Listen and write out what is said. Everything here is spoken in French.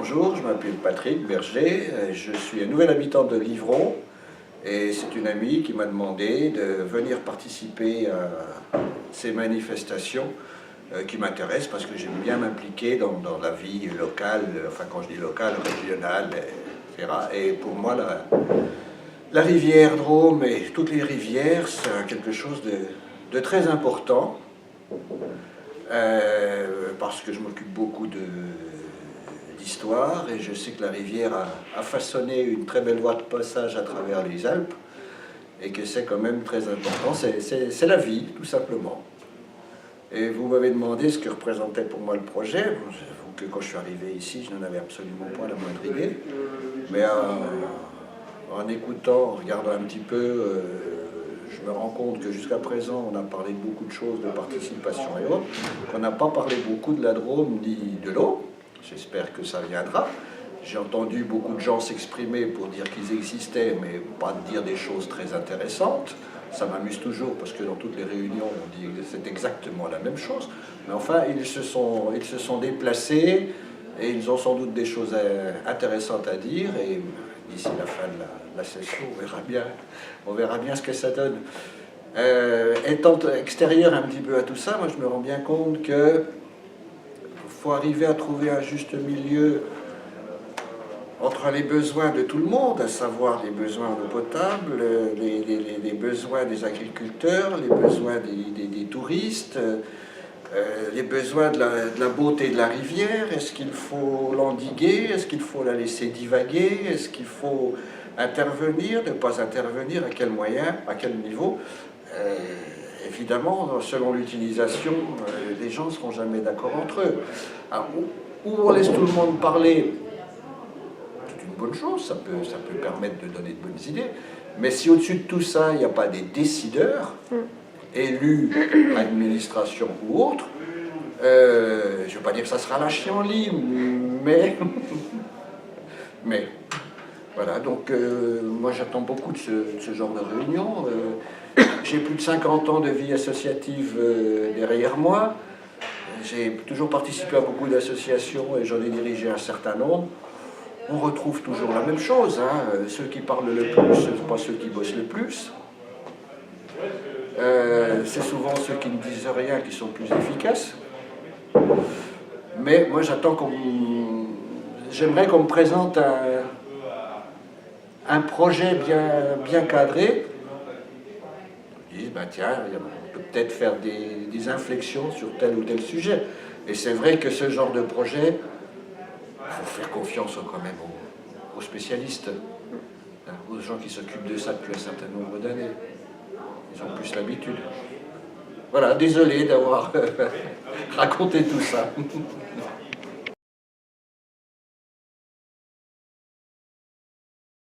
bonjour, je m'appelle Patrick Berger, je suis un nouvel habitant de Livron et c'est une amie qui m'a demandé de venir participer à ces manifestations qui m'intéressent parce que j'aime bien m'impliquer dans la vie locale, enfin quand je dis locale, régionale, etc. Et pour moi, la rivière Drôme et toutes les rivières, c'est quelque chose de très important parce que je m'occupe beaucoup d'histoire et je sais que la rivière a façonné une très belle voie de passage à travers les Alpes et que c'est quand même très important, c'est la vie tout simplement. Et vous m'avez demandé ce que représentait pour moi le projet. J'avoue que quand je suis arrivé ici, je n'en avais absolument pas la moindre idée, mais en écoutant, en regardant un petit peu, je me rends compte que jusqu'à présent, on a parlé de beaucoup de choses, de participation et autres, qu'on n'a pas parlé beaucoup de la Drôme ni de l'eau. J'espère que ça viendra. J'ai entendu beaucoup de gens s'exprimer pour dire qu'ils existaient, mais pas dire des choses très intéressantes. Ça m'amuse toujours parce que dans toutes les réunions, on dit que c'est exactement la même chose. Mais enfin, ils se sont déplacés et ils ont sans doute des choses intéressantes à dire. Et d'ici la fin de la session, on verra bien ce que ça donne. Étant extérieur un petit peu à tout ça, moi je me rends bien compte que faut arriver à trouver un juste milieu entre les besoins de tout le monde, à savoir les besoins d'eau potable, les besoins des agriculteurs, les besoins des touristes, les besoins de la beauté de la rivière. Est-ce qu'il faut l'endiguer? Est-ce qu'il faut la laisser divaguer? Est-ce qu'il faut intervenir? Ne pas intervenir? À quel moyen? À quel niveau? Évidemment, selon l'utilisation, les gens ne seront jamais d'accord entre eux. Alors, où on laisse tout le monde parler, c'est une bonne chose, ça peut permettre de donner de bonnes idées, mais si au-dessus de tout ça, il n'y a pas des décideurs, élus, administration ou autres, je ne veux pas dire que ça sera la chienlit, mais voilà, donc moi j'attends beaucoup de ce genre de réunion. J'ai plus de 50 ans de vie associative derrière moi. J'ai toujours participé à beaucoup d'associations et j'en ai dirigé un certain nombre. On retrouve toujours la même chose, hein. Ceux qui parlent le plus, ce ne sont pas ceux qui bossent le plus. C'est souvent ceux qui ne disent rien qui sont plus efficaces. Mais moi j'aimerais qu'on me présente un projet bien cadré. Ils disent, ben tiens, on peut peut-être faire des inflexions sur tel ou tel sujet. Et c'est vrai que ce genre de projet, il faut faire confiance quand même aux spécialistes, aux gens qui s'occupent de ça depuis un certain nombre d'années. Ils ont plus l'habitude. Voilà, désolé d'avoir raconté tout ça.